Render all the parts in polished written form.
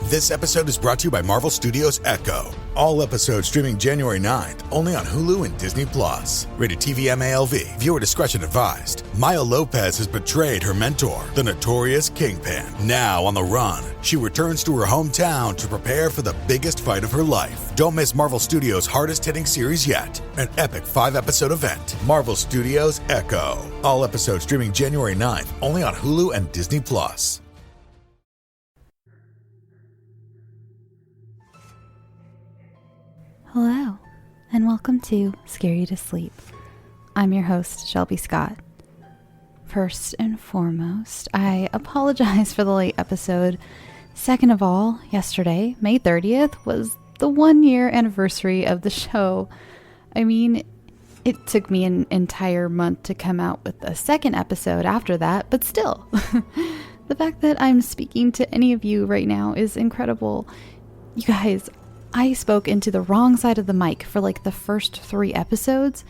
This episode is brought to you by Marvel Studios Echo. All episodes streaming January 9th, only on Hulu and Disney+. Rated TV MALV. Viewer discretion advised. Maya Lopez has betrayed her mentor, the notorious Kingpin. Now on the run, she returns to her hometown to prepare for the biggest fight of her life. Don't miss Marvel Studios' hardest-hitting series yet. An epic 5-episode event. Marvel Studios Echo. All episodes streaming January 9th, only on Hulu and Disney+. Hello, and welcome to Scare You to Sleep. I'm your host, Shelby Scott. First and foremost, I apologize for the late episode. Second of all, yesterday, May 30th, was the 1-year anniversary of the show. I mean, it took me an entire month to come out with a second episode after that, but still, the fact that I'm speaking to any of you right now is incredible. You guys, I spoke into the wrong side of the mic for like the first 3 episodes,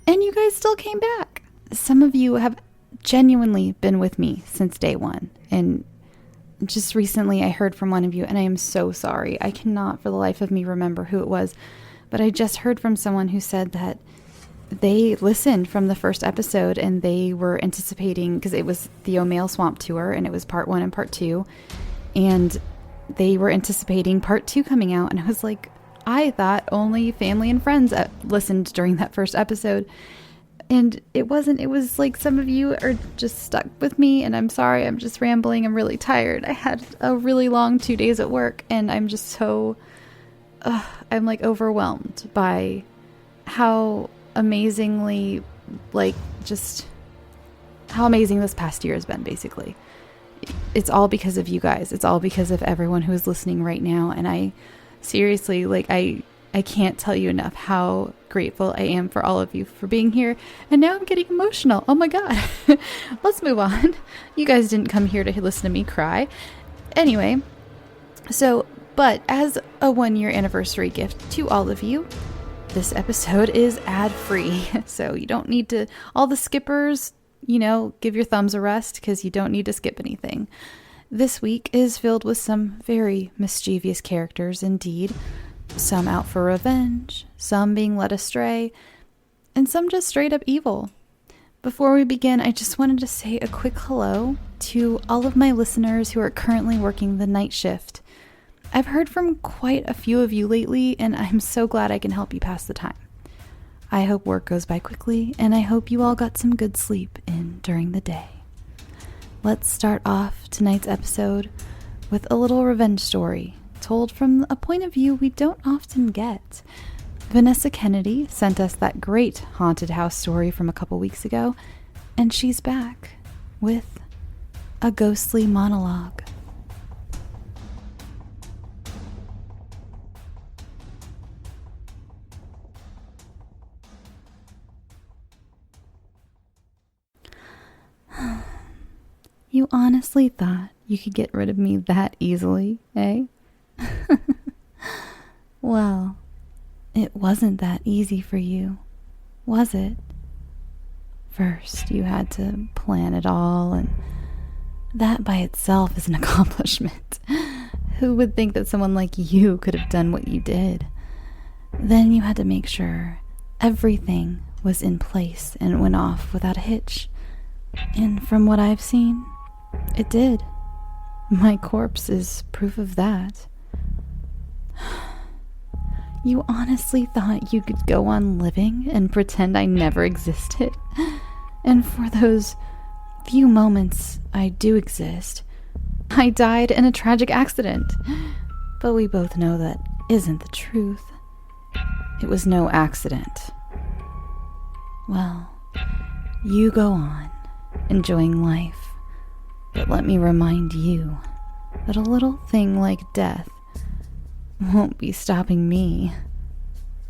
and you guys still came back. Some of you have genuinely been with me since day one, and just recently I heard from one of you, and I am so sorry. I cannot for the life of me remember who it was, but I just heard from someone who said that they listened from the first episode and they were anticipating, because it was the O'Male Swamp Tour, and it was part 1 and part 2, and they were anticipating part 2 coming out, and I was like, I thought only family and friends listened during that first episode, and it wasn't. It was like some of you are just stuck with me, and I'm sorry, I'm just rambling, I'm really tired. I had a really long 2 days at work, and I'm just so, I'm like overwhelmed by how amazingly, like, just how amazing this past year has been, basically. It's all because of you guys. It's all because of everyone who is listening right now. And I seriously, like, I can't tell you enough how grateful I am for all of you for being here. And now I'm getting emotional. Oh my God. Let's move on. You guys didn't come here to listen to me cry. Anyway, but as a 1-year anniversary gift to all of you, this episode is ad-free. So you don't need to, all the skippers, give your thumbs a rest, because you don't need to skip anything. This week is filled with some very mischievous characters indeed. Some out for revenge, some being led astray, and some just straight up evil. Before we begin, I just wanted to say a quick hello to all of my listeners who are currently working the night shift. I've heard from quite a few of you lately, and I'm so glad I can help you pass the time. I hope work goes by quickly, and I hope you all got some good sleep in during the day. Let's start off tonight's episode with a little revenge story told from a point of view we don't often get. Vanessa Kennedy sent us that great haunted house story from a couple weeks ago, and she's back with a ghostly monologue. You honestly thought you could get rid of me that easily, eh? Well, it wasn't that easy for you, was it? First, you had to plan it all, and that by itself is an accomplishment. Who would think that someone like you could have done what you did? Then you had to make sure everything was in place and went off without a hitch. And from what I've seen, it did. My corpse is proof of that. You honestly thought you could go on living and pretend I never existed? And for those few moments I do exist, I died in a tragic accident. But we both know that isn't the truth. It was no accident. Well, you go on, enjoying life. But let me remind you that a little thing like death won't be stopping me,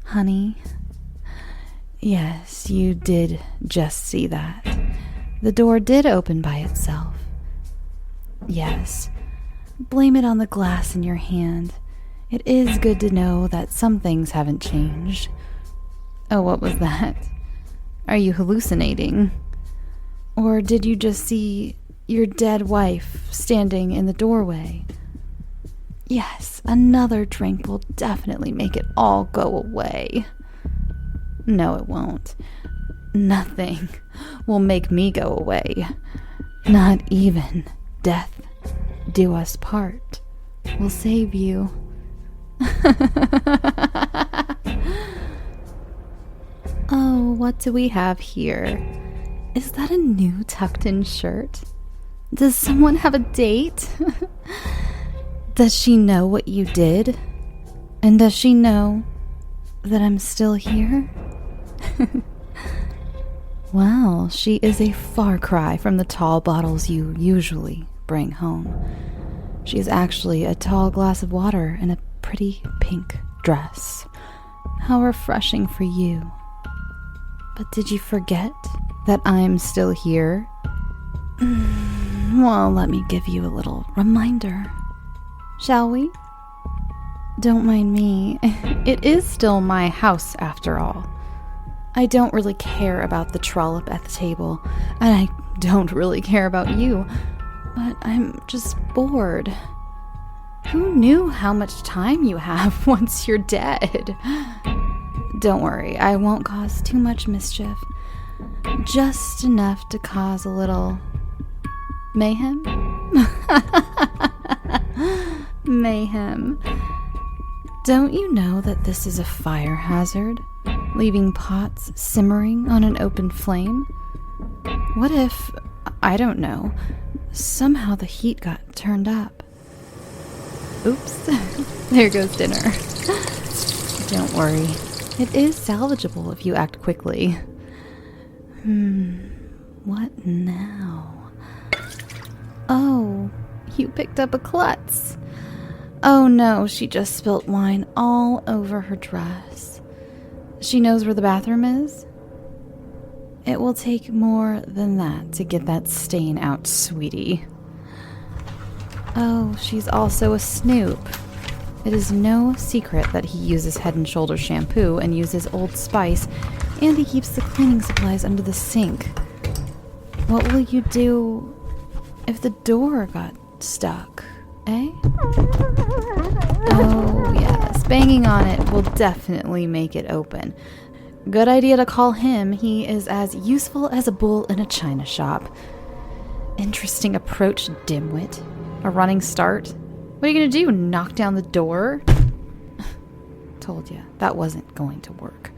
honey. Yes, you did just see that. The door did open by itself. Yes, blame it on the glass in your hand. It is good to know that some things haven't changed. Oh, what was that? Are you hallucinating? Or did you just see your dead wife standing in the doorway? Yes, another drink will definitely make it all go away. No, it won't. Nothing will make me go away. Not even death do us part will save you. Oh, what do we have here? Is that a new tucked-in shirt? Does someone have a date? Does she know what you did? And does she know that I'm still here? Well, she is a far cry from the tall bottles you usually bring home. She is actually a tall glass of water in a pretty pink dress. How refreshing for you. But did you forget that I'm still here? Well, let me give you a little reminder. Shall we? Don't mind me. It is still my house, after all. I don't really care about the trollop at the table, and I don't really care about you, but I'm just bored. Who knew how much time you have once you're dead? Don't worry, I won't cause too much mischief. Just enough to cause a little mayhem? Mayhem. Don't you know that this is a fire hazard? Leaving pots simmering on an open flame? What if, I don't know, somehow the heat got turned up? Oops, there goes dinner. Don't worry, it is salvageable if you act quickly. What now? Oh, you picked up a klutz. Oh no, she just spilt wine all over her dress. She knows where the bathroom is? It will take more than that to get that stain out, sweetie. Oh, she's also a snoop. It is no secret that he uses Head & Shoulders shampoo and uses Old Spice, and he keeps the cleaning supplies under the sink. What will you do if the door got stuck, eh? Oh, yes, banging on it will definitely make it open. Good idea to call him. He is as useful as a bull in a china shop. Interesting approach, dimwit. A running start? What are you gonna do, knock down the door? Told ya, that wasn't going to work.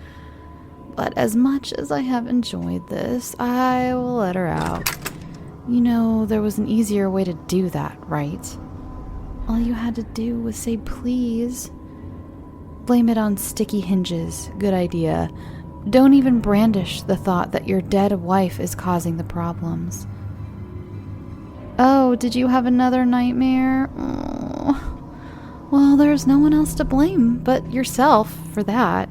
But as much as I have enjoyed this, I will let her out. You know, there was an easier way to do that, right? All you had to do was say please. Blame it on sticky hinges. Good idea. Don't even brandish the thought that your dead wife is causing the problems. Oh, did you have another nightmare? Oh. Well, there's no one else to blame but yourself for that.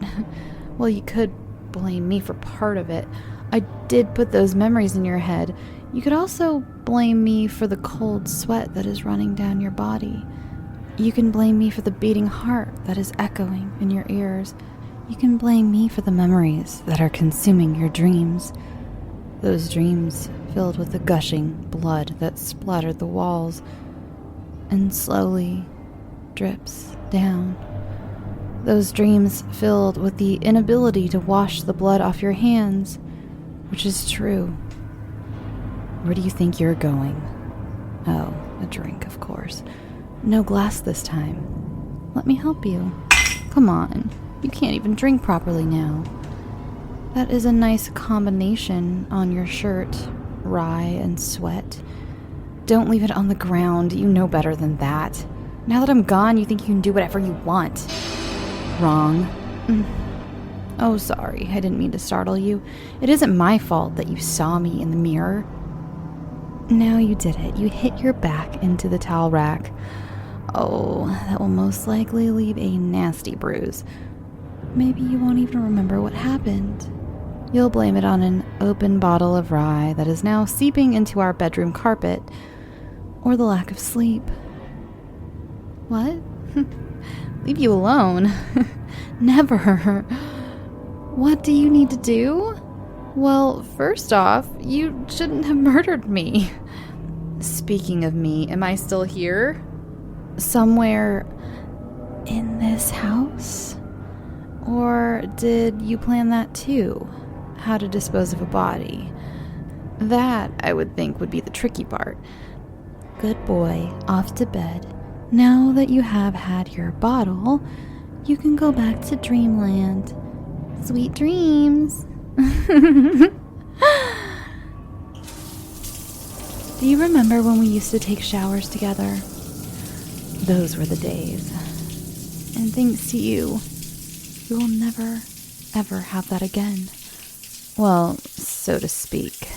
Well, you could blame me for part of it. I did put those memories in your head. You could also blame me for the cold sweat that is running down your body. You can blame me for the beating heart that is echoing in your ears. You can blame me for the memories that are consuming your dreams. Those dreams filled with the gushing blood that splattered the walls and slowly drips down. Those dreams filled with the inability to wash the blood off your hands, which is true. Where do you think you're going? Oh, a drink, of course. No glass this time. Let me help you. Come on. You can't even drink properly now. That is a nice combination on your shirt, rye and sweat. Don't leave it on the ground. You know better than that. Now that I'm gone, you think you can do whatever you want. Wrong. Oh, sorry. I didn't mean to startle you. It isn't my fault that you saw me in the mirror. Now you did it. You hit your back into the towel rack. Oh, that will most likely leave a nasty bruise. Maybe you won't even remember what happened. You'll blame it on an open bottle of rye that is now seeping into our bedroom carpet, or the lack of sleep. What? Leave you alone? Never. What do you need to do? Well, first off, you shouldn't have murdered me. Speaking of me, am I still here? Somewhere in this house? Or did you plan that too? How to dispose of a body? That, I would think, would be the tricky part. Good boy, off to bed. Now that you have had your bottle, you can go back to dreamland. Sweet dreams. Do you remember when we used to take showers together? Those were the days. And thanks to you, we will never, ever have that again. Well, so to speak.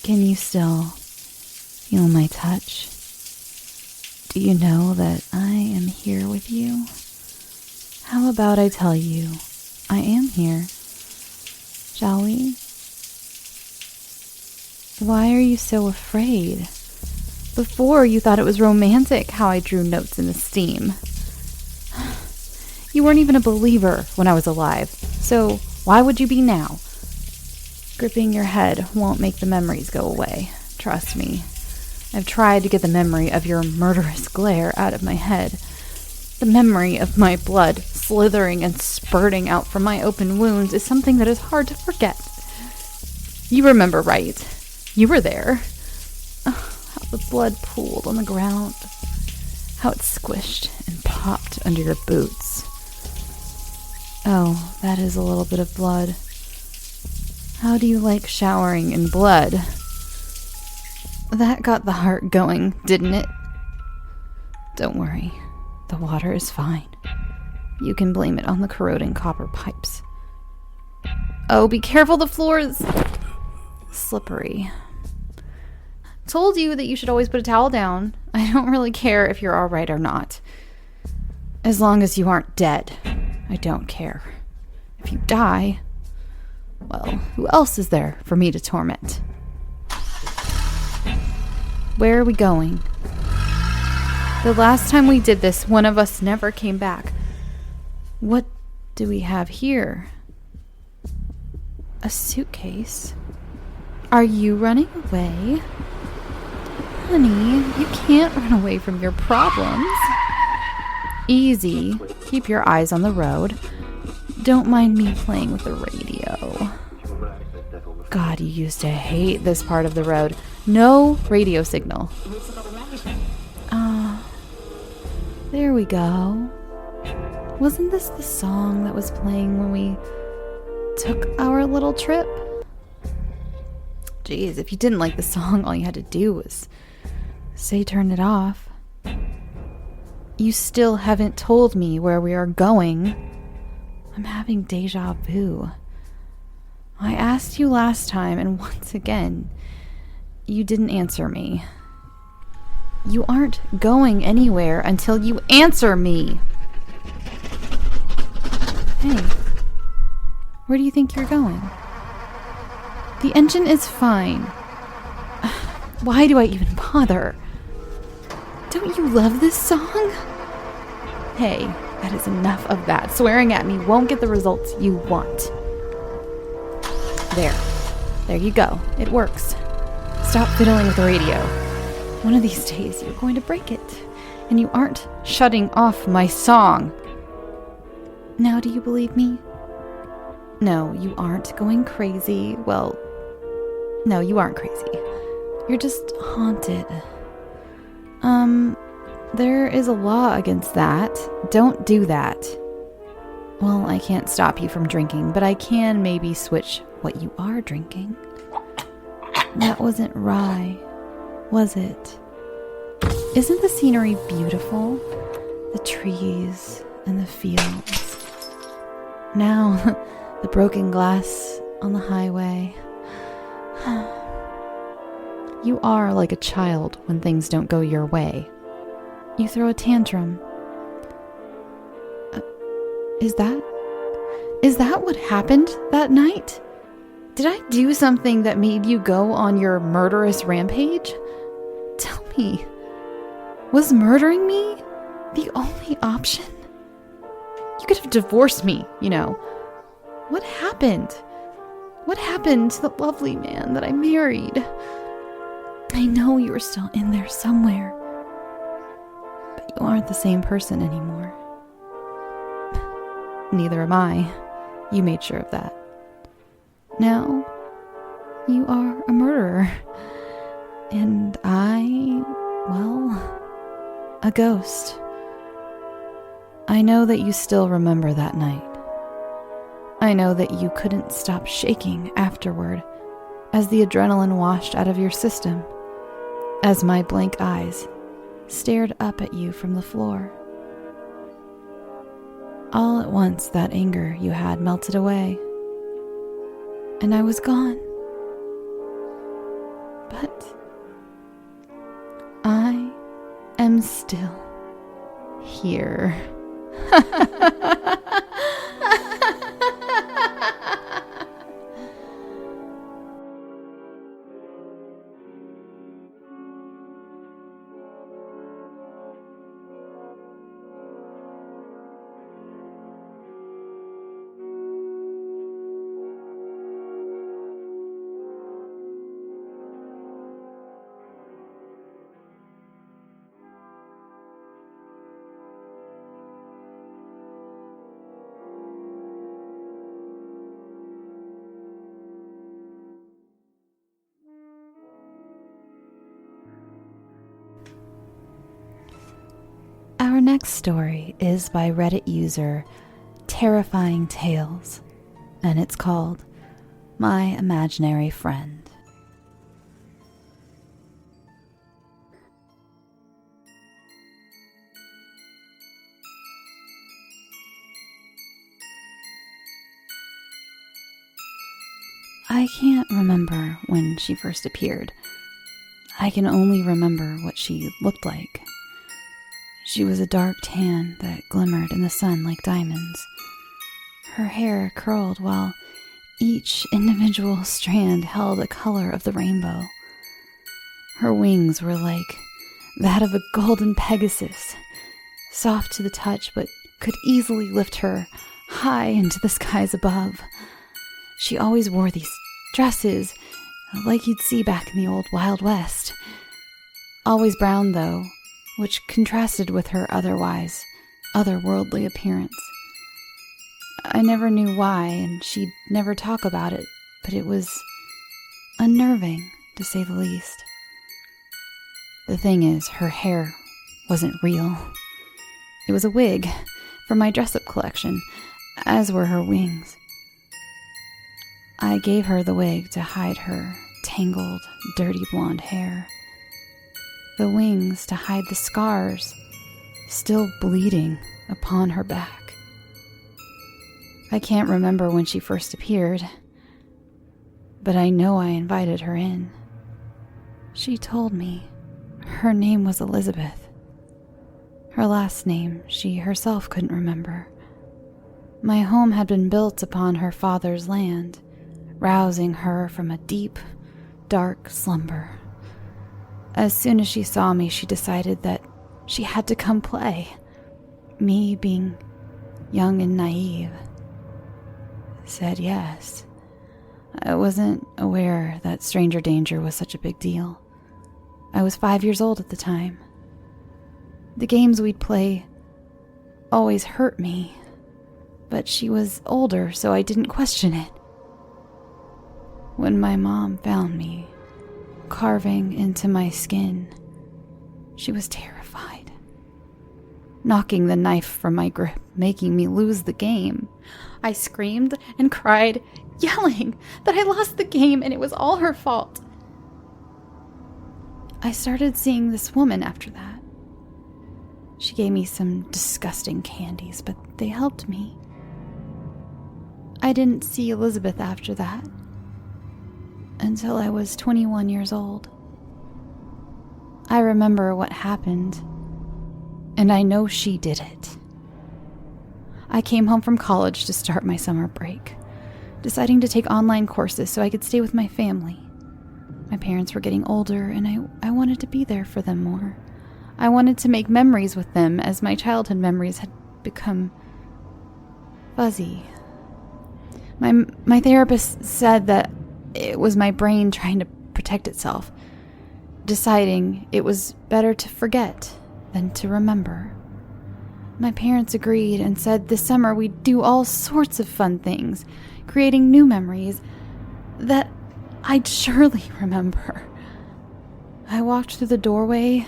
Can you still feel my touch? Do you know that I am here with you? How about I tell you, I am here. Shall we? Why are you so afraid? Before, you thought it was romantic how I drew notes in the steam. You weren't even a believer when I was alive, so why would you be now? Gripping your head won't make the memories go away. Trust me. I've tried to get the memory of your murderous glare out of my head. The memory of my blood slithering and spurting out from my open wounds is something that is hard to forget. You remember, right? You were there. Oh, how the blood pooled on the ground. How it squished and popped under your boots. Oh, that is a little bit of blood. How do you like showering in blood? That got the heart going, didn't it? Don't worry. The water is fine. You can blame it on the corroding copper pipes. Oh, be careful, the floor is slippery. Told you that you should always put a towel down. I don't really care if you're alright or not. As long as you aren't dead, I don't care. If you die, well, who else is there for me to torment? Where are we going? The last time we did this, one of us never came back. What do we have here? A suitcase? Are you running away? Honey, you can't run away from your problems. Easy. Keep your eyes on the road. Don't mind me playing with the radio. God, you used to hate this part of the road. No radio signal. There we go. Wasn't this the song that was playing when we took our little trip? Jeez, if you didn't like the song, all you had to do was say turn it off. You still haven't told me where we are going. I'm having deja vu. I asked you last time, and once again, you didn't answer me. You aren't going anywhere until you answer me. Hey, where do you think you're going? The engine is fine. Why do I even bother? Don't you love this song? Hey, that is enough of that. Swearing at me won't get the results you want. There you go. It works. Stop fiddling with the radio. One of these days, you're going to break it. And you aren't shutting off my song. Now, do you believe me? No, you aren't going crazy. Well, no, you aren't crazy. You're just haunted. There is a law against that. Don't do that. Well, I can't stop you from drinking, but I can maybe switch what you are drinking. That wasn't rye, was it? Isn't the scenery beautiful? The trees and the fields. Now, the broken glass on the highway. You are like a child when things don't go your way. You throw a tantrum. Is that what happened that night? Did I do something that made you go on your murderous rampage? Tell me, was murdering me the only option? You could have divorced me, you know. What happened? What happened to the lovely man that I married? I know you were still in there somewhere. But you aren't the same person anymore. Neither am I. You made sure of that. Now, you are a murderer. And a ghost. I know that you still remember that night. I know that you couldn't stop shaking afterward as the adrenaline washed out of your system, as my blank eyes stared up at you from the floor. All at once, that anger you had melted away, and I was gone. But I am still here. Our next story is by Reddit user Terrifying Tales, and it's called My Imaginary Friend. I can't remember when she first appeared. I can only remember what she looked like. She was a dark tan that glimmered in the sun like diamonds. Her hair curled while each individual strand held a color of the rainbow. Her wings were like that of a golden Pegasus, soft to the touch but could easily lift her high into the skies above. She always wore these dresses like you'd see back in the old Wild West. Always brown, though, which contrasted with her otherwise otherworldly appearance. I never knew why, and she'd never talk about it, but it was unnerving, to say the least. The thing is, her hair wasn't real. It was a wig from my dress-up collection, as were her wings. I gave her the wig to hide her tangled, dirty blonde hair. The wings to hide the scars still bleeding upon her back. I can't remember when she first appeared, but I know I invited her in. She told me her name was Elizabeth. Her last name she herself couldn't remember. My home had been built upon her father's land, rousing her from a deep, dark slumber. As soon as she saw me, she decided that she had to come play. Me, being young and naive, said yes. I wasn't aware that stranger danger was such a big deal. I was 5 years old at the time. The games we'd play always hurt me, but she was older, so I didn't question it. When my mom found me, carving into my skin, she was terrified, knocking the knife from my grip, making me lose the game. I screamed and cried, yelling that I lost the game and it was all her fault. I started seeing this woman after that. She gave me some disgusting candies, but they helped me. I didn't see Elizabeth after that until I was 21 years old. I remember what happened, and I know she did it. I came home from college to start my summer break, deciding to take online courses so I could stay with my family. My parents were getting older, and I wanted to be there for them more. I wanted to make memories with them, as my childhood memories had become fuzzy. My therapist said that it was my brain trying to protect itself, deciding it was better to forget than to remember. My parents agreed and said this summer we'd do all sorts of fun things, creating new memories that I'd surely remember. I walked through the doorway,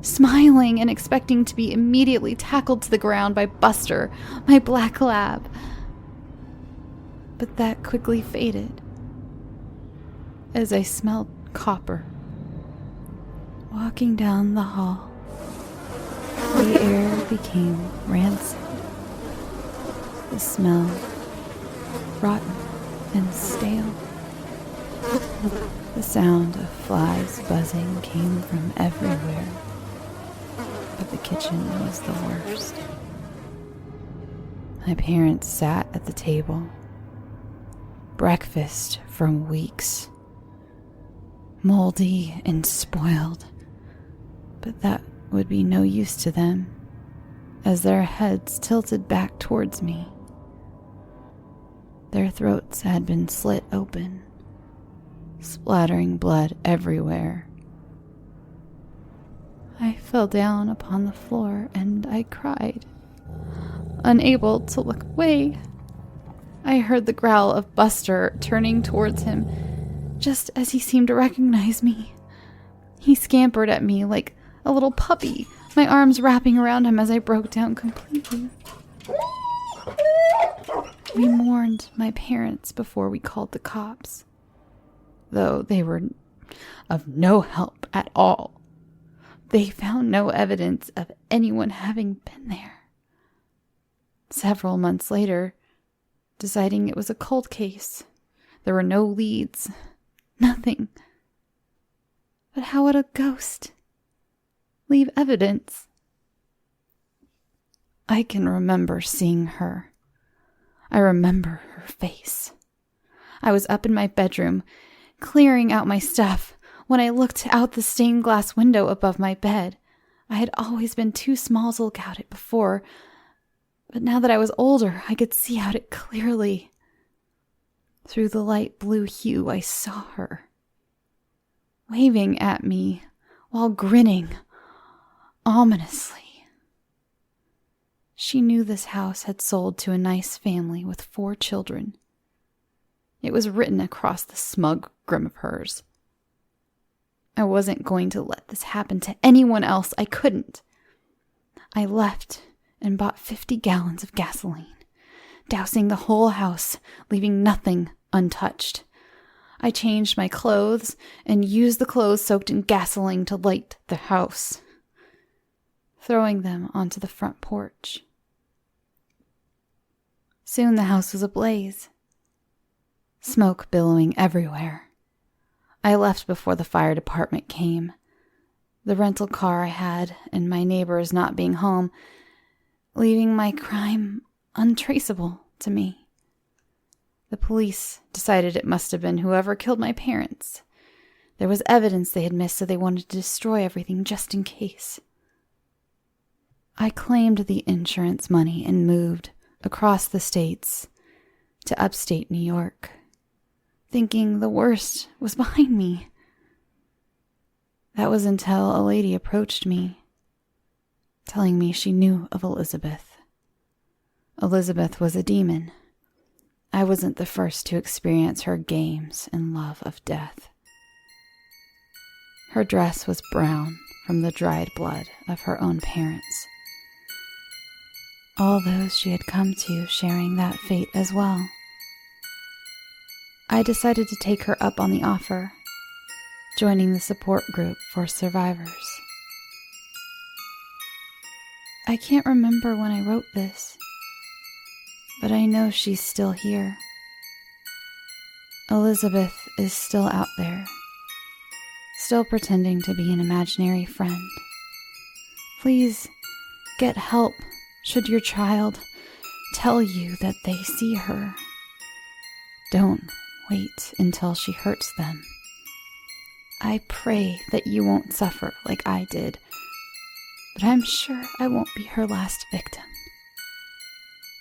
smiling and expecting to be immediately tackled to the ground by Buster, my black lab. But that quickly faded as I smelled copper. Walking down the hall, the air became rancid. The smell, rotten and stale. The sound of flies buzzing came from everywhere, but the kitchen was the worst. My parents sat at the table. Breakfast from weeks. Moldy and spoiled, but that would be no use to them, as their heads tilted back towards me. Their throats had been slit open, splattering blood everywhere. I fell down upon the floor and I cried, unable to look away. I heard the growl of Buster turning towards him, just as he seemed to recognize me. He scampered at me like a little puppy, my arms wrapping around him as I broke down completely. We mourned my parents before we called the cops, though they were of no help at all. They found no evidence of anyone having been there. Several months later, deciding it was a cold case, there were no leads, nothing. But how would a ghost leave evidence? I can remember seeing her. I remember her face. I was up in my bedroom, clearing out my stuff, when I looked out the stained glass window above my bed. I had always been too small to look out it before, but now that I was older, I could see out it clearly. Through the light blue hue, I saw her, waving at me while grinning ominously. She knew this house had sold to a nice family with 4 children. It was written across the smug grin of hers. I wasn't going to let this happen to anyone else. I couldn't. I left and bought 50 gallons of gasoline, dousing the whole house, leaving nothing untouched. I changed my clothes and used the clothes soaked in gasoline to light the house, throwing them onto the front porch. Soon the house was ablaze, smoke billowing everywhere. I left before the fire department came, the rental car I had and my neighbors not being home, leaving my crime untraceable to me. The police decided it must have been whoever killed my parents. There was evidence they had missed, so they wanted to destroy everything just in case. I claimed the insurance money and moved across the states to upstate New York, thinking the worst was behind me. That was until a lady approached me, telling me she knew of Elizabeth. Elizabeth was a demon. I wasn't the first to experience her games and love of death. Her dress was brown from the dried blood of her own parents. All those she had come to sharing that fate as well. I decided to take her up on the offer, joining the support group for survivors. I can't remember when I wrote this, but I know she's still here. Elizabeth is still out there, still pretending to be an imaginary friend. Please get help should your child tell you that they see her. Don't wait until she hurts them. I pray that you won't suffer like I did, but I'm sure I won't be her last victim.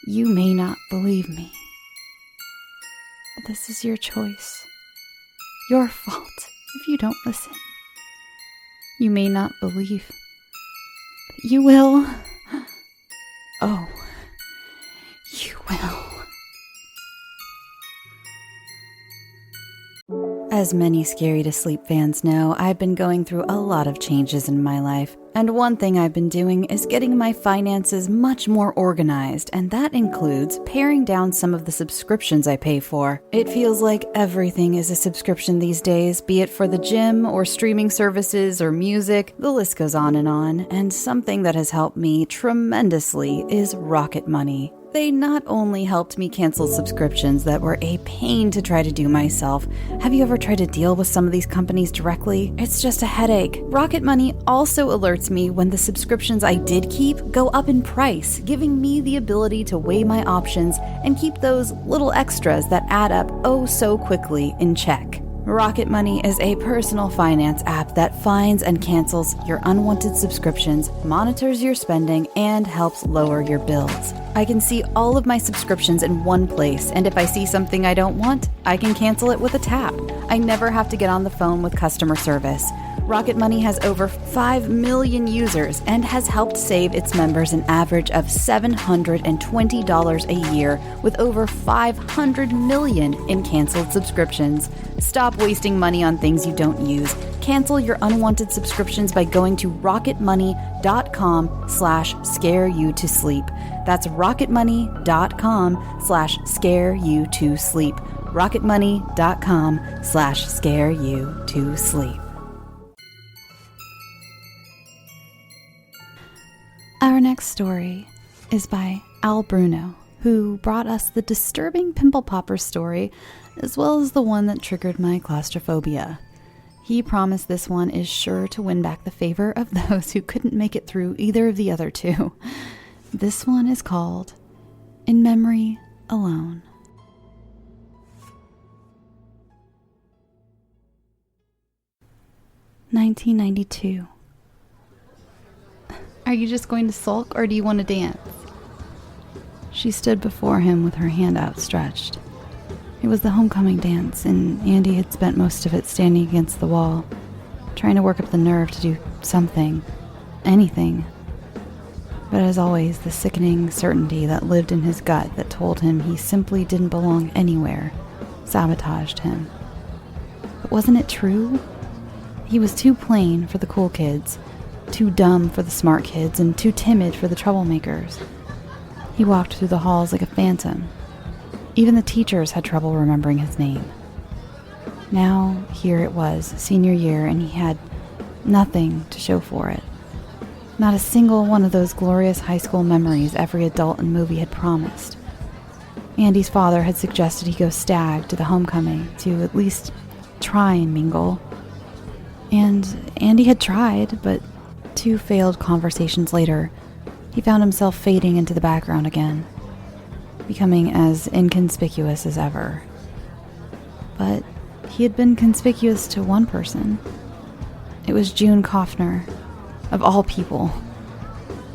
You may not believe me, but this is your choice. Your fault if you don't listen. You may not believe, You will. Oh, you will. As many Scary to Sleep fans know, I've been going through a lot of changes in my life. And one thing I've been doing is getting my finances much more organized, and that includes paring down some of the subscriptions I pay for. It feels like everything is a subscription these days, be it for the gym or streaming services or music, the list goes on, and something that has helped me tremendously is Rocket Money. They not only helped me cancel subscriptions that were a pain to try to do myself. Have you ever tried to deal with some of these companies directly? It's just a headache. Rocket Money also alerts me when the subscriptions I did keep go up in price, giving me the ability to weigh my options and keep those little extras that add up oh so quickly in check. Rocket Money is a personal finance app that finds and cancels your unwanted subscriptions, monitors your spending, and helps lower your bills. I can see all of my subscriptions in one place, and if I see something I don't want, I can cancel it with a tap. I never have to get on the phone with customer service. Rocket Money has over 5 million users and has helped save its members an average of $720 a year with over 500 million in canceled subscriptions. Stop wasting money on things you don't use. Cancel your unwanted subscriptions by going to rocketmoney.com/scareyoutosleep. That's rocketmoney.com/scareyoutosleep. rocketmoney.com/scareyoutosleep. Our next story is by Bruno, who brought us the disturbing pimple popper story, as well as the one that triggered my claustrophobia. He promised this one is sure to win back the favor of those who couldn't make it through either of the other two. This one is called In Memory Alone. (1992). Are you just going to sulk, or do you want to dance? She stood before him with her hand outstretched. It was the homecoming dance, and Andy had spent most of it standing against the wall, trying to work up the nerve to do something, anything. But as always, the sickening certainty that lived in his gut that told him he simply didn't belong anywhere sabotaged him. But wasn't it true? He was too plain for the cool kids, too dumb for the smart kids, and too timid for the troublemakers. He walked through the halls like a phantom. Even the teachers had trouble remembering his name. Now, here it was, senior year, and he had nothing to show for it. Not a single one of those glorious high school memories every adult and movie had promised. Andy's father had suggested he go stag to the homecoming to at least try and mingle. And Andy had tried, but 2 failed conversations later, he found himself fading into the background again, becoming as inconspicuous as ever. But he had been conspicuous to one person. It was June Kaufner, of all people.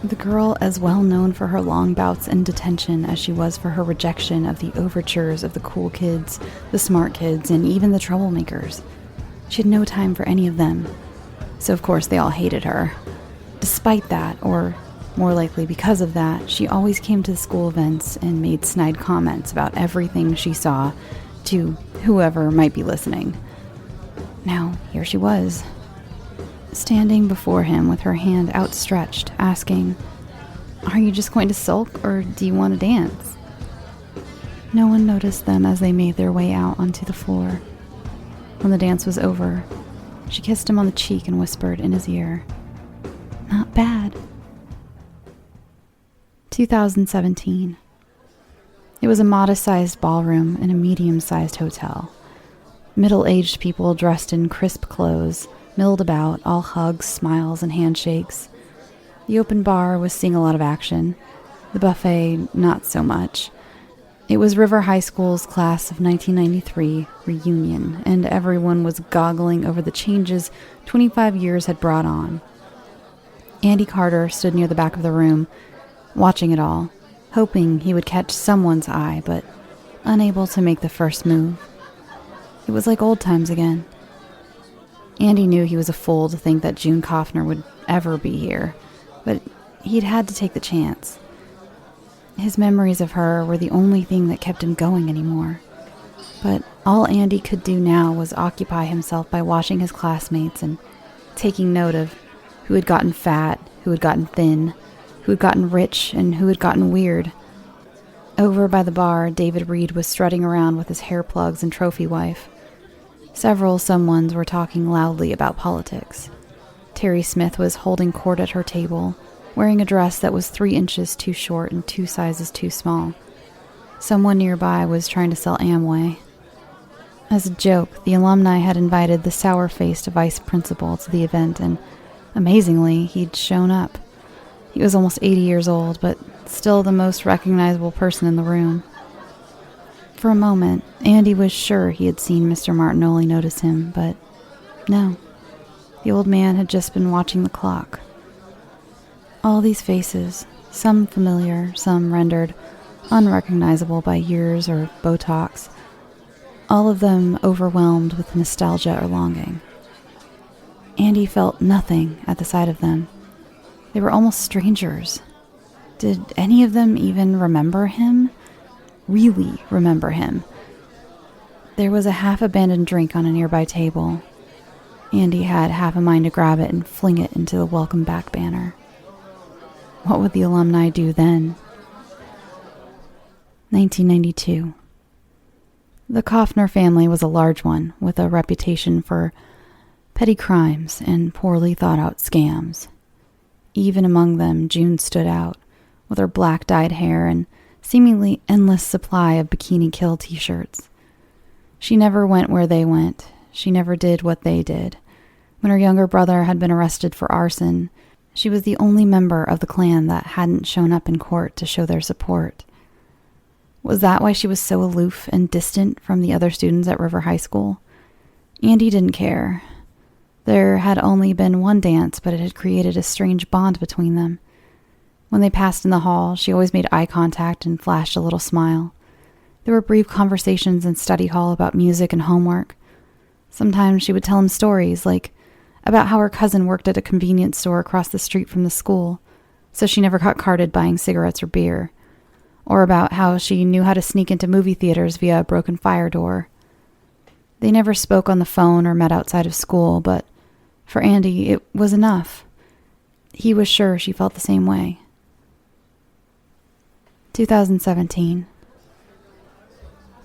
The girl as well known for her long bouts in detention as she was for her rejection of the overtures of the cool kids, the smart kids, and even the troublemakers. She had no time for any of them, so of course they all hated her. Despite that, or more likely because of that, she always came to the school events and made snide comments about everything she saw to whoever might be listening. Now, here she was, standing before him with her hand outstretched, asking, "Are you just going to sulk, or do you want to dance?" No one noticed them as they made their way out onto the floor. When the dance was over, she kissed him on the cheek and whispered in his ear, "Not bad." 2017. It was a modest-sized ballroom in a medium-sized hotel. Middle-aged people dressed in crisp clothes milled about, all hugs, smiles, and handshakes. The open bar was seeing a lot of action. The buffet, not so much. It was River High School's class of 1993 reunion, and everyone was goggling over the changes 25 years had brought on. Andy Carter stood near the back of the room, watching it all, hoping he would catch someone's eye, but unable to make the first move. It was like old times again. Andy knew he was a fool to think that June Kaufner would ever be here, but he'd had to take the chance. His memories of her were the only thing that kept him going anymore. But all Andy could do now was occupy himself by watching his classmates and taking note of who had gotten fat, who had gotten thin, who had gotten rich, and who had gotten weird. Over by the bar, David Reed was strutting around with his hair plugs and trophy wife. Several someones were talking loudly about politics. Terry Smith was holding court at her table, wearing a dress that was 3 inches too short and 2 sizes too small. Someone nearby was trying to sell Amway. As a joke, the alumni had invited the sour-faced vice principal to the event, and amazingly, he'd shown up. He was almost 80 years old, but still the most recognizable person in the room. For a moment, Andy was sure he had seen Mr. Martinoli notice him, but no. The old man had just been watching the clock. All these faces, some familiar, some rendered unrecognizable by years or Botox, all of them overwhelmed with nostalgia or longing. Andy felt nothing at the sight of them. They were almost strangers. Did any of them even remember him? Really remember him? There was a half-abandoned drink on a nearby table. Andy had half a mind to grab it and fling it into the welcome back banner. What would the alumni do then? 1992. The Kaufner family was a large one, with a reputation for petty crimes and poorly thought-out scams. Even among them, June stood out, with her black-dyed hair and seemingly endless supply of Bikini Kill t-shirts. She never went where they went. She never did what they did. When her younger brother had been arrested for arson, she was the only member of the clan that hadn't shown up in court to show their support. Was that why she was so aloof and distant from the other students at River High School? Andy didn't care. There had only been one dance, but it had created a strange bond between them. When they passed in the hall, she always made eye contact and flashed a little smile. There were brief conversations in study hall about music and homework. Sometimes she would tell him stories, like about how her cousin worked at a convenience store across the street from the school, so she never got carded buying cigarettes or beer, or about how she knew how to sneak into movie theaters via a broken fire door. They never spoke on the phone or met outside of school, but for Andy, it was enough. He was sure she felt the same way. 2017.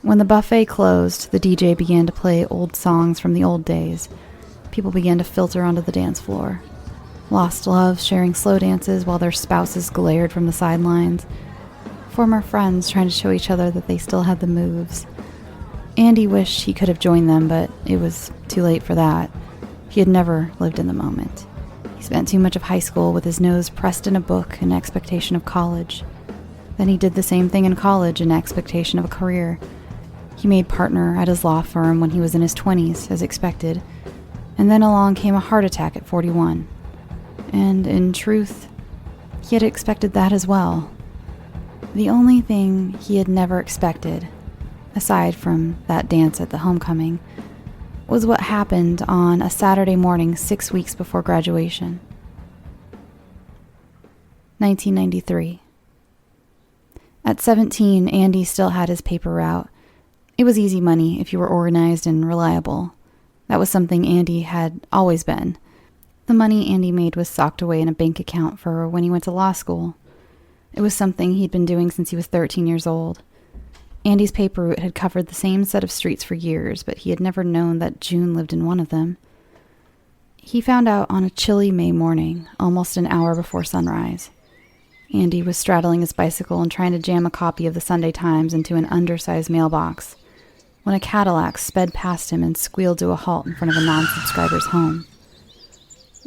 When the buffet closed, the DJ began to play old songs from the old days. People began to filter onto the dance floor. Lost loves sharing slow dances while their spouses glared from the sidelines. Former friends trying to show each other that they still had the moves. Andy wished he could have joined them, but it was too late for that. He had never lived in the moment. He spent too much of high school with his nose pressed in a book in expectation of college. Then he did the same thing in college in expectation of a career. He made partner at his law firm when he was in his 20s, as expected, and then along came a heart attack at 41. And in truth, he had expected that as well. The only thing he had never expected, aside from that dance at the homecoming, was what happened on a Saturday morning 6 weeks before graduation. 1993. At 17, Andy still had his paper route. It was easy money if you were organized and reliable. That was something Andy had always been. The money Andy made was socked away in a bank account for when he went to law school. It was something he'd been doing since he was 13 years old. Andy's paper route had covered the same set of streets for years, but he had never known that June lived in one of them. He found out on a chilly May morning, almost an hour before sunrise. Andy was straddling his bicycle and trying to jam a copy of the Sunday Times into an undersized mailbox when a Cadillac sped past him and squealed to a halt in front of a non-subscriber's home.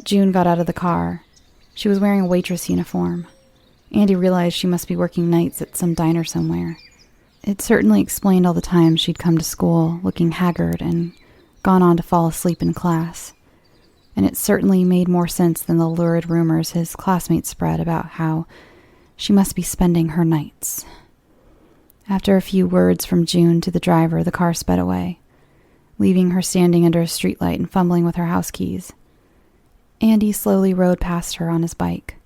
June got out of the car. She was wearing a waitress uniform. Andy realized she must be working nights at some diner somewhere. It certainly explained all the times she'd come to school looking haggard and gone on to fall asleep in class. And it certainly made more sense than the lurid rumors his classmates spread about how she must be spending her nights. After a few words from June to the driver, the car sped away, leaving her standing under a streetlight and fumbling with her house keys. Andy slowly rode past her on his bike,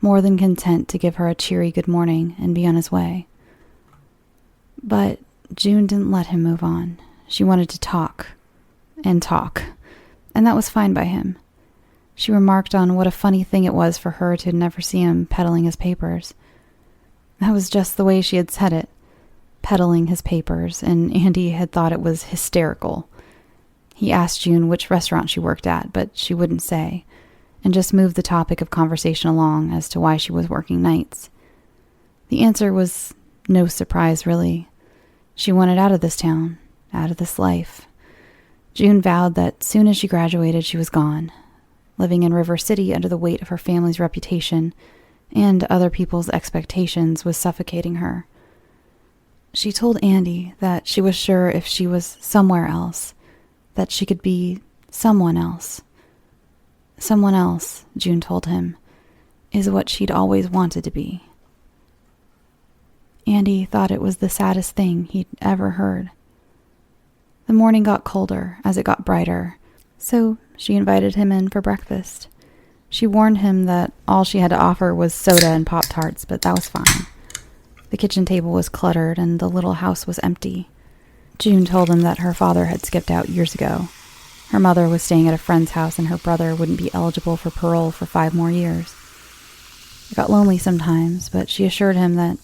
more than content to give her a cheery good morning and be on his way. But June didn't let him move on. She wanted to talk, and that was fine by him. She remarked on what a funny thing it was for her to never see him peddling his papers. That was just the way she had said it, peddling his papers, and Andy had thought it was hysterical. He asked June which restaurant she worked at, but she wouldn't say, and just moved the topic of conversation along as to why she was working nights. The answer was no surprise, really. She wanted out of this town, out of this life. June vowed that soon as she graduated, she was gone. Living in River City under the weight of her family's reputation and other people's expectations was suffocating her. She told Andy that she was sure if she was somewhere else, that she could be someone else. Someone else, June told him, is what she'd always wanted to be. Andy thought it was the saddest thing he'd ever heard. The morning got colder as it got brighter, so she invited him in for breakfast. She warned him that all she had to offer was soda and Pop-Tarts, but that was fine. The kitchen table was cluttered and the little house was empty. June told him that her father had skipped out years ago. Her mother was staying at a friend's house and her brother wouldn't be eligible for parole for 5 more years. It got lonely sometimes, but she assured him that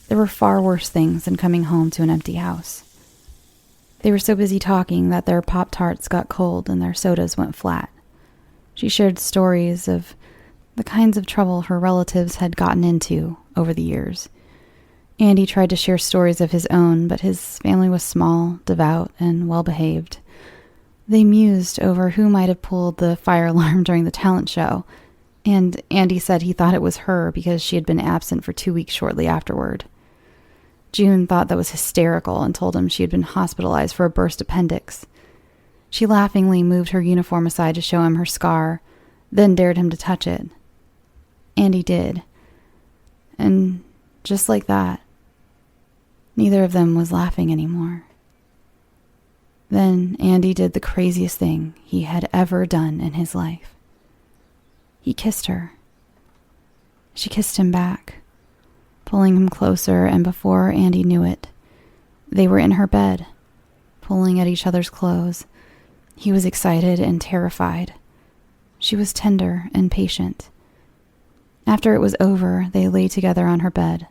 there were far worse things than coming home to an empty house. They were so busy talking that their Pop-Tarts got cold and their sodas went flat. She shared stories of the kinds of trouble her relatives had gotten into over the years. Andy tried to share stories of his own, but his family was small, devout, and well-behaved. They mused over who might have pulled the fire alarm during the talent show, and Andy said he thought it was her because she had been absent for 2 weeks shortly afterward. June thought that was hysterical and told him she had been hospitalized for a burst appendix. She laughingly moved her uniform aside to show him her scar, then dared him to touch it. Andy did. And just like that, neither of them was laughing anymore. Then Andy did the craziest thing he had ever done in his life. He kissed her. She kissed him back, pulling him closer, and before Andy knew it, they were in her bed, pulling at each other's clothes. He was excited and terrified. She was tender and patient. After it was over, they lay together on her bed,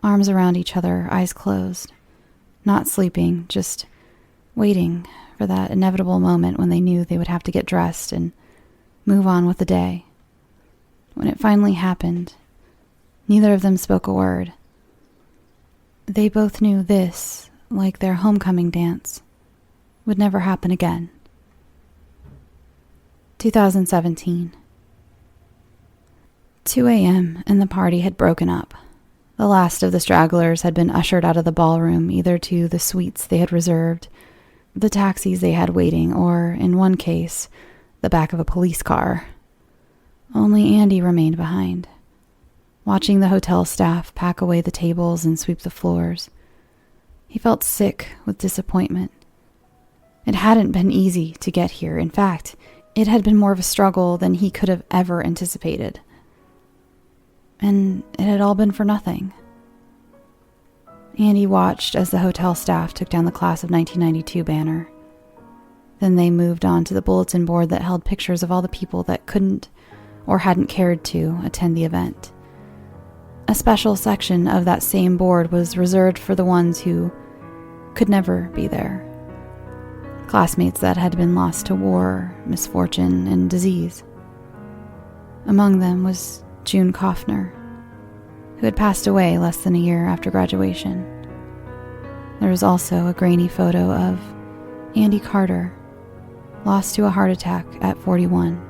arms around each other, eyes closed, not sleeping, just waiting for that inevitable moment when they knew they would have to get dressed and move on with the day. When it finally happened, neither of them spoke a word. They both knew this, like their homecoming dance, would never happen again. 2017. 2 a.m. and the party had broken up. The last of the stragglers had been ushered out of the ballroom, either to the suites they had reserved, the taxis they had waiting, or, in one case, the back of a police car. Only Andy remained behind, watching the hotel staff pack away the tables and sweep the floors. He felt sick with disappointment. It hadn't been easy to get here. In fact, it had been more of a struggle than he could have ever anticipated. And it had all been for nothing. Andy watched as the hotel staff took down the Class of 1992 banner. Then they moved on to the bulletin board that held pictures of all the people that couldn't or hadn't cared to attend the event. A special section of that same board was reserved for the ones who could never be there. Classmates that had been lost to war, misfortune, and disease. Among them was June Kaufner, who had passed away less than a year after graduation. There was also a grainy photo of Andy Carter, lost to a heart attack at 41.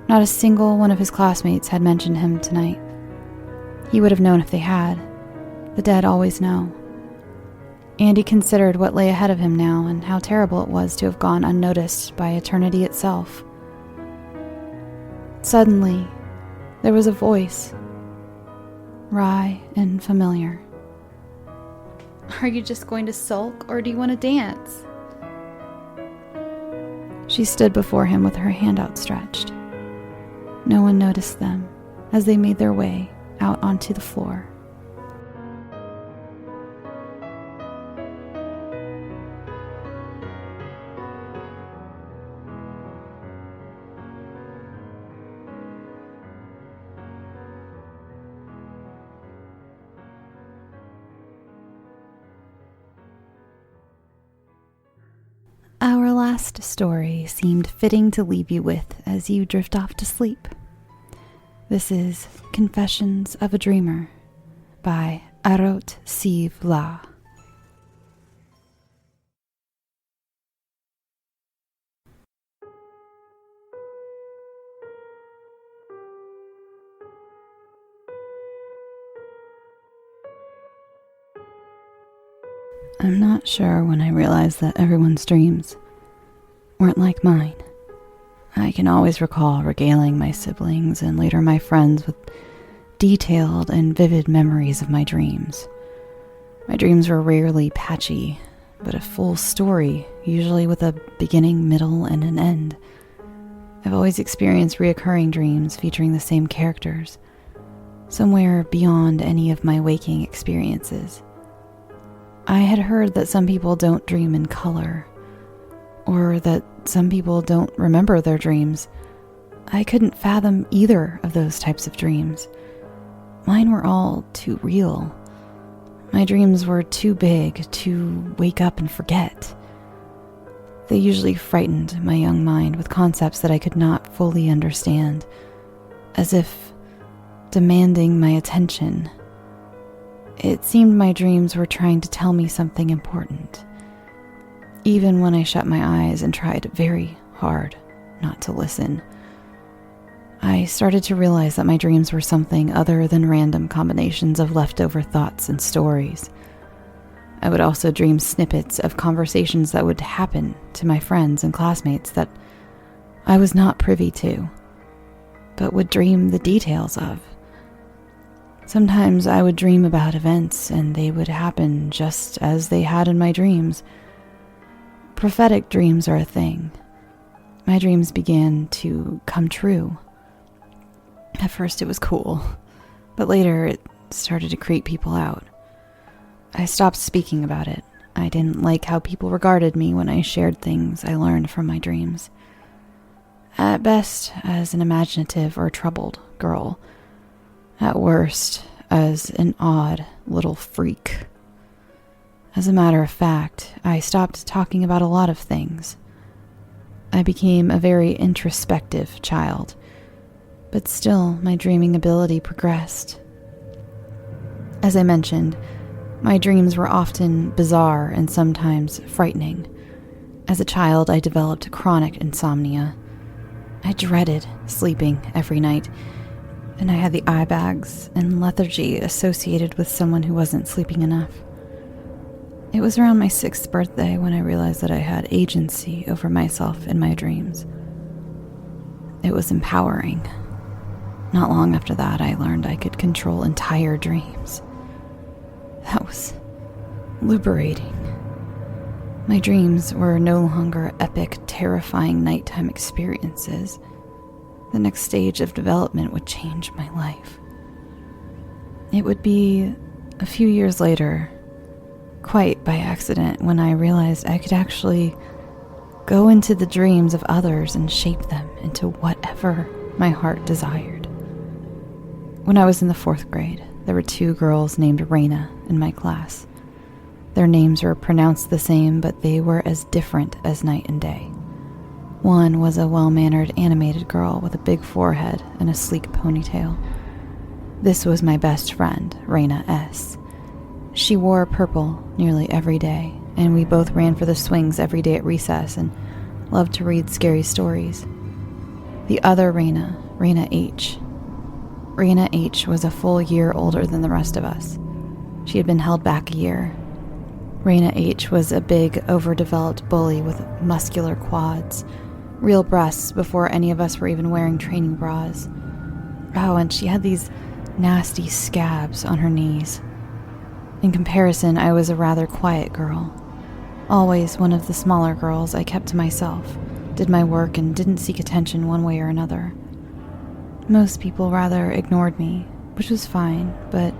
Not a single one of his classmates had mentioned him tonight. He would have known if they had. The dead always know. Andy considered what lay ahead of him now and how terrible it was to have gone unnoticed by eternity itself. Suddenly, there was a voice, wry and familiar. "Are you just going to sulk, or do you want to dance?" She stood before him with her hand outstretched. No one noticed them. as they made their way out onto the floor. Our last story seemed fitting to leave you with as you drift off to sleep. This is Confessions of a Dreamer by Airotciv Llah. I'm not sure when I realized that everyone's dreams weren't like mine. I can always recall regaling my siblings and later my friends with detailed and vivid memories of my dreams. My dreams were rarely patchy, but a full story, usually with a beginning, middle, and an end. I've always experienced reoccurring dreams featuring the same characters, somewhere beyond any of my waking experiences. I had heard that some people don't dream in color, or that some people don't remember their dreams. I couldn't fathom either of those types of dreams. Mine were all too real. My dreams were too big to wake up and forget. They usually frightened my young mind with concepts that I could not fully understand, as if demanding my attention. It seemed my dreams were trying to tell me something important, even when I shut my eyes and tried very hard not to listen. I started to realize that my dreams were something other than random combinations of leftover thoughts and stories. I would also dream snippets of conversations that would happen to my friends and classmates that I was not privy to, but would dream the details of. Sometimes I would dream about events and they would happen just as they had in my dreams. Prophetic dreams are a thing. My dreams began to come true. At first it was cool, but later it started to creep people out. I stopped speaking about it. I didn't like how people regarded me when I shared things I learned from my dreams. At best, as an imaginative or troubled girl. At worst, as an odd little freak. As a matter of fact, I stopped talking about a lot of things. I became a very introspective child, but still my dreaming ability progressed. As I mentioned, my dreams were often bizarre and sometimes frightening. As a child, I developed chronic insomnia. I dreaded sleeping every night, and I had the eye bags and lethargy associated with someone who wasn't sleeping enough. It was around my 6th birthday when I realized that I had agency over myself in my dreams. It was empowering. Not long after that, I learned I could control entire dreams. That was liberating. My dreams were no longer epic, terrifying nighttime experiences. The next stage of development would change my life. It would be a few years later, quite by accident, when I realized I could actually go into the dreams of others and shape them into whatever my heart desired. When I was in the 4th grade, there were 2 girls named Raina in my class. Their names were pronounced the same, but they were as different as night and day. One was a well-mannered animated girl with a big forehead and a sleek ponytail. This was my best friend, Raina S. She wore purple nearly every day, and we both ran for the swings every day at recess and loved to read scary stories. The other Raina, Raina H. Raina H was a full year older than the rest of us. She had been held back a year. Raina H was a big, overdeveloped bully with muscular quads, real breasts before any of us were even wearing training bras. Oh, and she had these nasty scabs on her knees. In comparison, I was a rather quiet girl. Always one of the smaller girls. I kept to myself, did my work, and didn't seek attention one way or another. Most people rather ignored me, which was fine, but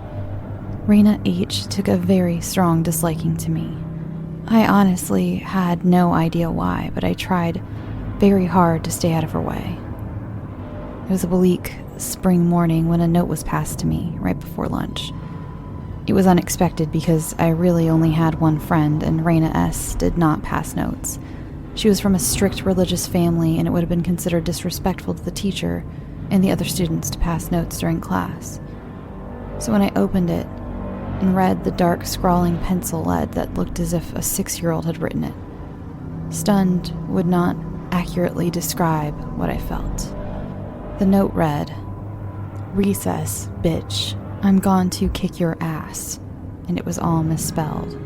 Raina H. took a very strong disliking to me. I honestly had no idea why, but I tried very hard to stay out of her way. It was a bleak spring morning when a note was passed to me right before lunch. It was unexpected because I really only had one friend, and Raina S. did not pass notes. She was from a strict religious family, and it would have been considered disrespectful to the teacher and the other students to pass notes during class. So when I opened it and read the dark scrawling pencil lead that looked as if a 6-year-old had written it, stunned would not accurately describe what I felt. The note read, "Recess, bitch. I'm gone to kick your ass," and it was all misspelled.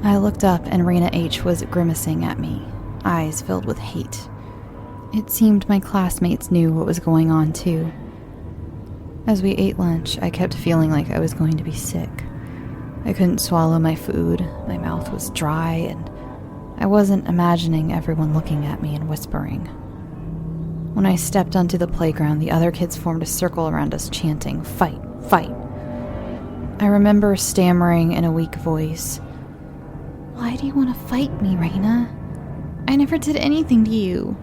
I looked up and Raina H. was grimacing at me, eyes filled with hate. It seemed my classmates knew what was going on too. As we ate lunch, I kept feeling like I was going to be sick. I couldn't swallow my food, my mouth was dry, and I wasn't imagining everyone looking at me and whispering. When I stepped onto the playground, the other kids formed a circle around us chanting, "Fight, fight." I remember stammering in a weak voice, "Why do you want to fight me, Raina? I never did anything to you."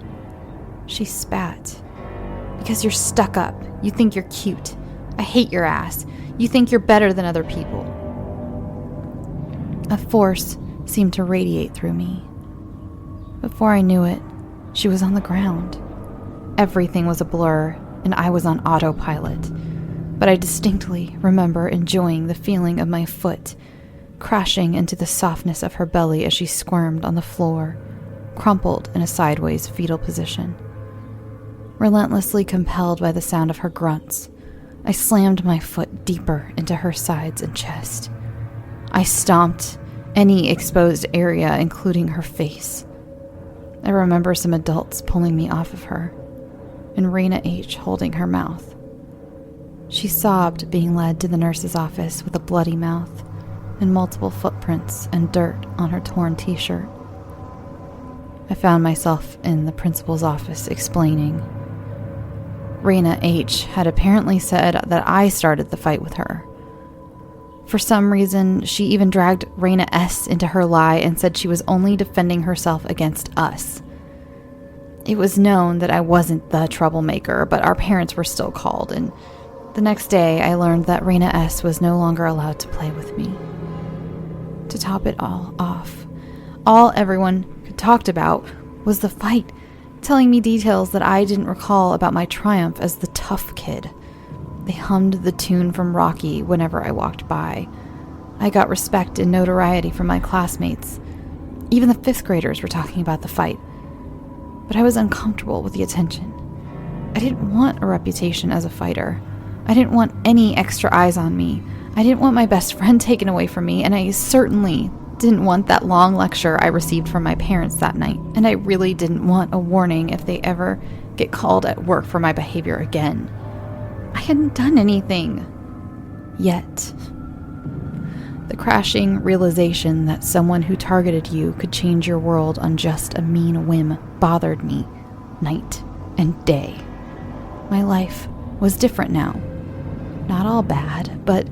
She spat. "Because you're stuck up. You think you're cute. I hate your ass. You think you're better than other people." A force seemed to radiate through me. Before I knew it, she was on the ground. Everything was a blur, and I was on autopilot. But I distinctly remember enjoying the feeling of my foot crashing into the softness of her belly as she squirmed on the floor, crumpled in a sideways fetal position. Relentlessly compelled by the sound of her grunts, I slammed my foot deeper into her sides and chest. I stomped any exposed area, including her face. I remember some adults pulling me off of her, and Raina H. holding her mouth. She sobbed being led to the nurse's office with a bloody mouth and multiple footprints and dirt on her torn t-shirt. I found myself in the principal's office explaining. Raina H. had apparently said that I started the fight with her. For some reason, she even dragged Raina S. into her lie and said she was only defending herself against us. It was known that I wasn't the troublemaker, but our parents were still called, and the next day I learned that Raina S. was no longer allowed to play with me. To top it all off, all everyone talked about was the fight, telling me details that I didn't recall about my triumph as the tough kid. They hummed the tune from Rocky whenever I walked by. I got respect and notoriety from my classmates. Even the 5th graders were talking about the fight. But I was uncomfortable with the attention. I didn't want a reputation as a fighter. I didn't want any extra eyes on me. I didn't want my best friend taken away from me, and I certainly didn't want that long lecture I received from my parents that night. And I really didn't want a warning if they ever get called at work for my behavior again. I hadn't done anything. Yet. The crashing realization that someone who targeted you could change your world on just a mean whim bothered me night and day. My life was different now. Not all bad, but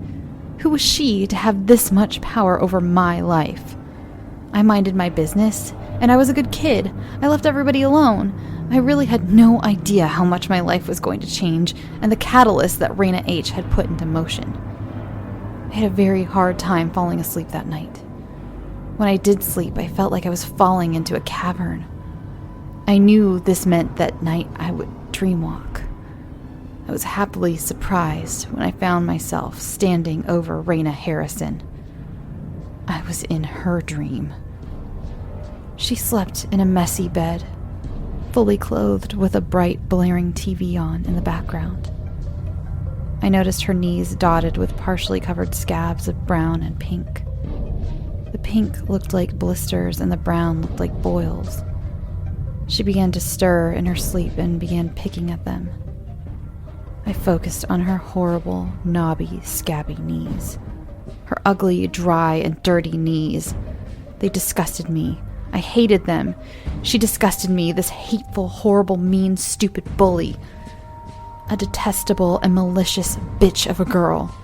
who was she to have this much power over my life? I minded my business, and I was a good kid. I left everybody alone. I really had no idea how much my life was going to change and the catalyst that Raina H. had put into motion. I had a very hard time falling asleep that night. When I did sleep, I felt like I was falling into a cavern. I knew this meant that night I would dreamwalk. I was happily surprised when I found myself standing over Raina Harrison. I was in her dream. She slept in a messy bed, fully clothed with a bright, blaring TV on in the background. I noticed her knees dotted with partially covered scabs of brown and pink. The pink looked like blisters and the brown looked like boils. She began to stir in her sleep and began picking at them. I focused on her horrible, knobby, scabby knees. Her ugly, dry, and dirty knees. They disgusted me. I hated them. She disgusted me, this hateful, horrible, mean, stupid bully. a detestable and malicious bitch of a girl.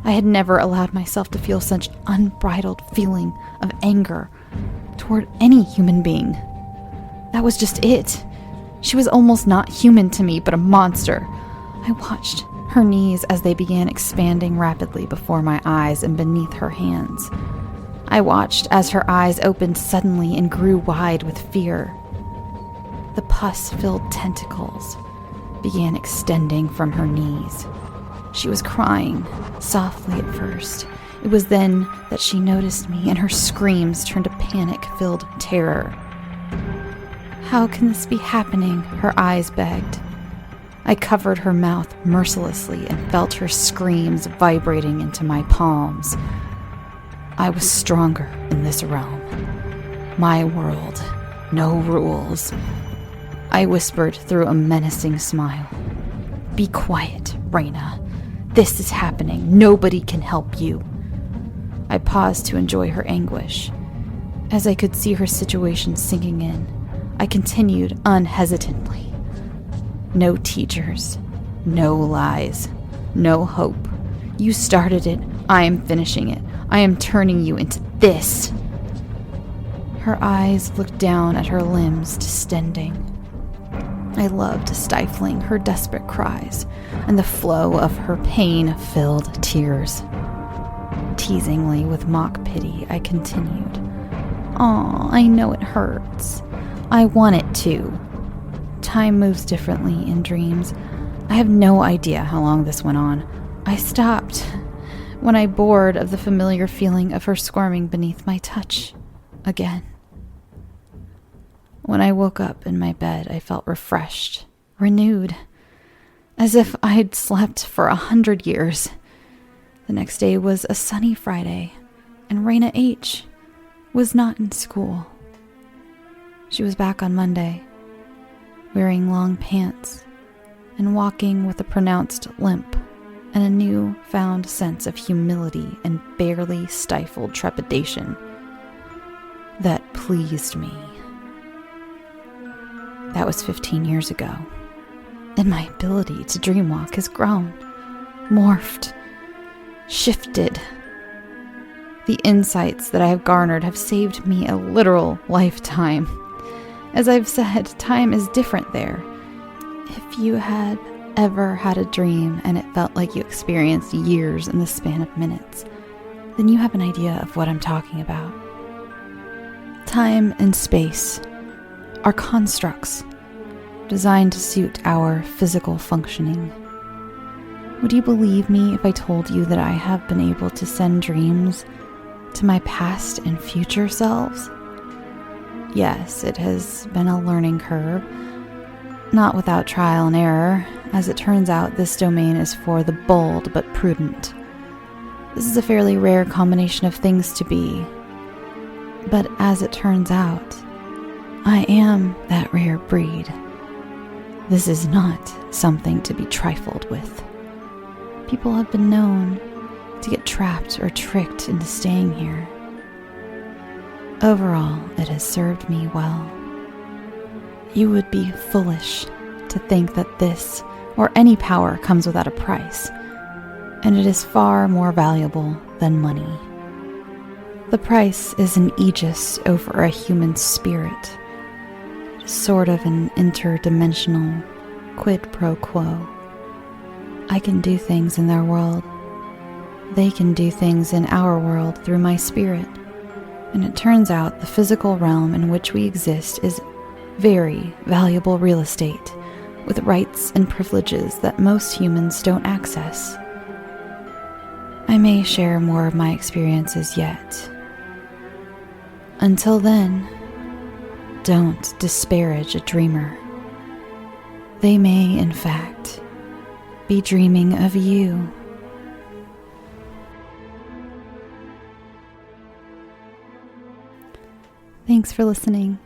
I had never allowed myself to feel such unbridled feeling of anger toward any human being. That was just it. She was almost not human to me, but a monster. I watched her knees as they began expanding rapidly before my eyes and beneath her hands. I watched as her eyes opened suddenly and grew wide with fear. The pus-filled tentacles began extending from her knees. She was crying, softly at first. It was then that she noticed me, and her screams turned to panic-filled terror. "How can this be happening?" her eyes begged. I covered her mouth mercilessly and felt her screams vibrating into my palms. I was stronger in this realm. My world, no rules. I whispered through a menacing smile. "Be quiet, Raina. This is happening. Nobody can help you." I paused to enjoy her anguish. As I could see her situation sinking in, I continued unhesitantly. "No teachers, no lies, no hope. You started it. I am finishing it. I am turning you into this." Her eyes looked down at her limbs distending. I loved stifling her desperate cries and the flow of her pain-filled tears. Teasingly, with mock pity, I continued. "Aw, I know it hurts. I want it to. Time moves differently in dreams. I have no idea how long this went on. I stopped when I bored of the familiar feeling of her squirming beneath my touch again. When I woke up in my bed, I felt refreshed, renewed, as if I'd slept for 100 years. The next day was a sunny Friday, and Raina H. was not in school. She was back on Monday, wearing long pants and walking with a pronounced limp and a new-found sense of humility and barely stifled trepidation that pleased me. That was 15 years ago, and my ability to dreamwalk has grown, morphed, shifted. The insights that I have garnered have saved me a literal lifetime. As I've said, time is different there. If you had ever had a dream and it felt like you experienced years in the span of minutes, then you have an idea of what I'm talking about. Time and space are constructs designed to suit our physical functioning. Would you believe me if I told you that I have been able to send dreams to my past and future selves? Yes, it has been a learning curve, not without trial and error. As it turns out, this domain is for the bold but prudent. This is a fairly rare combination of things to be. But as it turns out, I am that rare breed. This is not something to be trifled with. People have been known to get trapped or tricked into staying here. Overall, it has served me well. You would be foolish to think that this or any power comes without a price, and it is far more valuable than money. The price is an aegis over a human spirit, sort of an interdimensional quid pro quo. I can do things in their world. They can do things in our world through my spirit. And it turns out the physical realm in which we exist is very valuable real estate with rights and privileges that most humans don't access. I may share more of my experiences yet. Until then, don't disparage a dreamer. They may, in fact, be dreaming of you. Thanks for listening.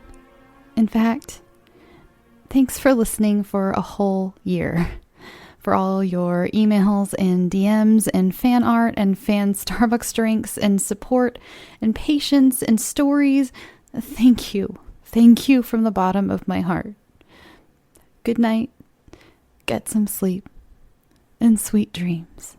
In fact, thanks for listening for a whole year. For all your emails and DMs and fan art and fan Starbucks drinks and support and patience and stories. Thank you. Thank you from the bottom of my heart. Good night. Get some sleep. and sweet dreams.